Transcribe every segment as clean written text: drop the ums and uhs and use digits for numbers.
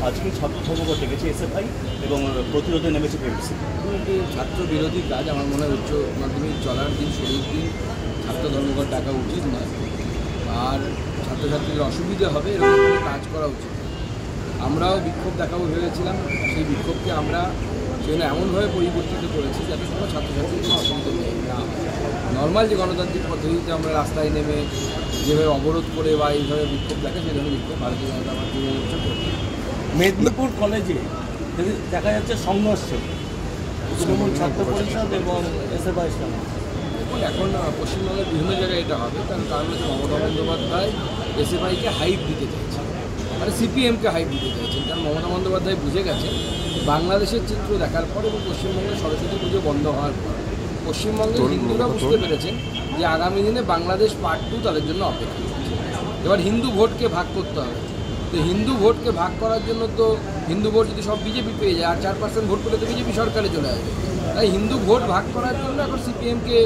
আজকে ছাত্র ধর্মঘট ডেকেছে এসএফআই এবং প্রতিরোধে নেমেছে পিএমসি। একটি ছাত্র বিরোধী কাজ আমার মনে হয় উচ্চ মাধ্যমিক চলার দিন শুরুর দিন ছাত্র ধর্মঘট ডাকা উচিত নয়, আর ছাত্রছাত্রীদের অসুবিধা হবে এরকম কোনো কাজ করা উচিত। আমরাও বিক্ষোভ দেখাবো ভেবেছিলাম, সেই বিক্ষোভকে আমরা সেজন্য এমনভাবে পরিবর্তিত করেছি যাতে কোনো ছাত্রছাত্রীদের অসুবিধা না হয়। নর্মাল যে গণতান্ত্রিক পদ্ধতিতে আমরা রাস্তায় নেমে যেভাবে অবরোধ করে বা এইভাবে বিক্ষোভ দেখে সেই ধরনের বিক্ষোভ ভারতীয় জনতা পার্টি করছে। মেদিনীপুর কলেজে দেখা যাচ্ছে সংঘর্ষ তৃণমূল ছাত্র পরিষদ এবং এসএফআই। এখন পশ্চিমবঙ্গের বিভিন্ন জায়গায় এটা হবে, তার কারণ হচ্ছে মমতা বন্দ্যোপাধ্যায় এসএফআইকে হাইপ দিতে চাইছে, মানে সিপিএমকে হাইপ দিতে চাইছেন। কারণ মমতা বন্দ্যোপাধ্যায় বুঝে গেছে বাংলাদেশের চিত্র দেখার পর এবং পশ্চিমবঙ্গের সরস্বতী পুজো বন্ধ হওয়ার পর পশ্চিমবঙ্গের হিন্দুরা বুঝতে পেরেছেন যে আগামী দিনে বাংলাদেশ পার্ট 2 তাদের জন্য অপেক্ষা করছে। এবার হিন্দু ভোটকে ভাগ করতে হবে, তো হিন্দু ভোটকে ভাগ করার জন্য তো হিন্দু ভোট যদি সব বিজেপি পেয়ে যায় আর 4% ভোট পেলে তো বিজেপি সরকারে চলে আসবে। তাই হিন্দু ভোট ভাগ করার জন্য এখন সিপিএমকে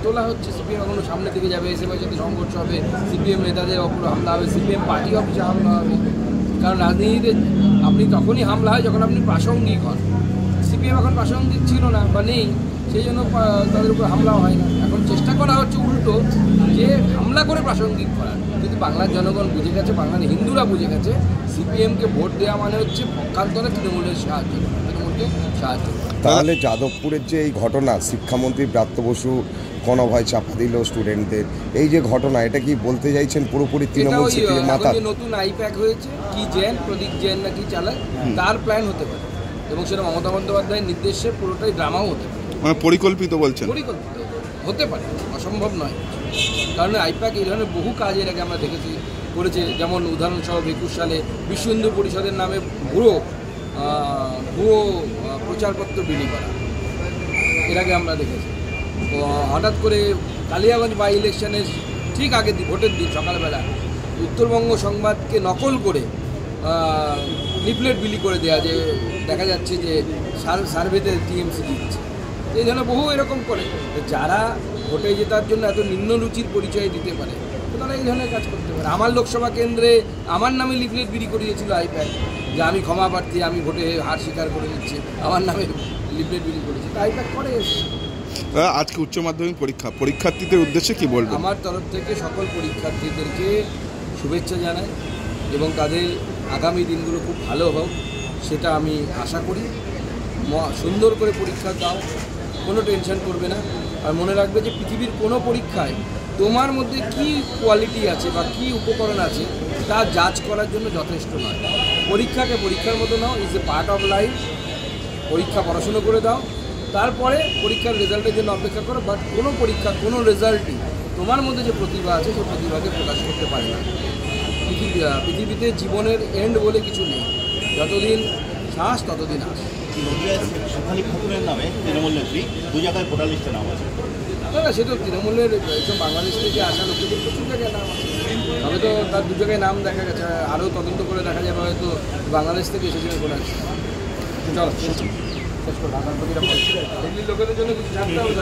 তোলা হচ্ছে। সিপিএম এখনো সামনে দিকে যাবে, এসএফআই সাথে সংঘর্ষ হবে, সিপিএম নেতাদের ওপর হামলা হবে, সিপিএম পার্টি অফিসে হামলা হবে। কারণ রাজনীতিতে আপনি তখনই হামলা হয় যখন আপনি প্রাসঙ্গিক হন। সিপিএম এখন প্রাসঙ্গিক ছিল না বা নেই, সেই জন্য তাদের উপর হামলা হয় না। এখন চেষ্টা করা হচ্ছে উল্টো যে হামলা করে প্রাসঙ্গিক করার। কিন্তু বাংলার জনগণ বুঝে গেছে, বাংলার হিন্দুরা বুঝে গেছে সিপিএমকে ভোট দেওয়া মানে হচ্ছে পক্ষান্তরে তৃণমূলের সাহায্য করা, তৃণমূলকে সাহায্য করা। তাহলে যাদবপুরের যে এই ঘটনা, শিক্ষামন্ত্রী ব্রাত্য বসু কোনো ভয় চাপা দিল স্টুডেন্টদের, এই যে ঘটনা, এটা কি বলতে চাইছেন পুরোপুরি তৃণমূল সিপিএম মাথা? নতুন আইপ্যাক হয়েছে, কি জেন প্রদীপ জেন না কি চালায়, তার প্ল্যান হতে পারে এবং সেটা মমতা বন্দ্যোপাধ্যায়ের নির্দেশে পুরোটাই ড্রামাও হতে পারে। মানে পরিকল্পিত বলছেন? পরিকল্পিত হতে পারে, অসম্ভব নয়। কারণ আইপ্যাক এই ধরনের বহু কাজ এর আগে আমরা দেখেছি করেছে, যেমন উদাহরণস্বরূপ 21 সালে বিশ্ব হিন্দু পরিষদের নামে ভুয়ো প্রচারপত্র বিলি করা এর আগে আমরা দেখেছি। হঠাৎ করে কালিয়াগঞ্জ বাই ইলেকশনের ঠিক আগে ভোটের দিন সকালবেলা উত্তরবঙ্গ সংবাদকে নকল করে লিফলেট বিলি করে দেওয়া, যে দেখা যাচ্ছে যে সার্ভেতে টিএমসি দিচ্ছে। এই ধরনের বহু এরকম করে যারা ভোটে জেতার জন্য এত নিম্নরুচির পরিচয় দিতে পারে তারা এই ধরনের কাজ করতে পারে। আমার লোকসভা কেন্দ্রে আমার নামে লিফলেট বিলি করে দিয়েছিল আইপ্যাক, যে আমি ক্ষমা প্রার্থী, আমি ভোটে হার স্বীকার করে দিচ্ছি, আমার নামে লিফলেট বিলি করেছি। আইপ্যাক করে আজকে উচ্চ মাধ্যমিক পরীক্ষার্থীদের উদ্দেশ্যে কি বলবেন? আমার তরফ থেকে সকল পরীক্ষার্থীদেরকে শুভেচ্ছা জানাই এবং তাদের আগামী দিনগুলো খুব ভালো হোক সেটা আমি আশা করি। সুন্দর করে পরীক্ষা দাও, কোনো টেনশন করবে না। আর মনে রাখবে যে পৃথিবীর কোনো পরীক্ষায় তোমার মধ্যে কি কোয়ালিটি আছে বা কি উপকরণ আছে তা জাজ করার জন্য যথেষ্ট নয়। পরীক্ষাকে পরীক্ষার মতো নাও, is a part of life. পরীক্ষা পড়াশুনো করে দাও, তারপরে পরীক্ষার রেজাল্টের জন্য অপেক্ষা করো। বাট কোনো পরীক্ষা, কোনো রেজাল্টই তোমার মধ্যে যে প্রতিভা আছে সেই প্রতিভাকে প্রকাশ করতে পারে না। পৃথিবীতে জীবনের এন্ড বলে কিছু নেই, যতদিন শ্বাস ততদিন আস। শেফালি খাতুনের নামে তৃণমূল নেত্রী 2 জায়গায় ভোটার লিস্টে নাম আছে। না, সে তো তৃণমূলের এইসব বাংলাদেশ থেকে আসা লোকেদের প্রচুর জায়গায় নাম আছে। তবে তো তার 2 জায়গায় নাম দেখা গেছে, আরও তদন্ত করে দেখা যাবে হয়তো বাংলাদেশ থেকে এসেছে করে আসছে। চলো শেষ করে ঢাকার প্রতিটা দিল্লির লোকেদের জন্য কিছু জানতে হবে।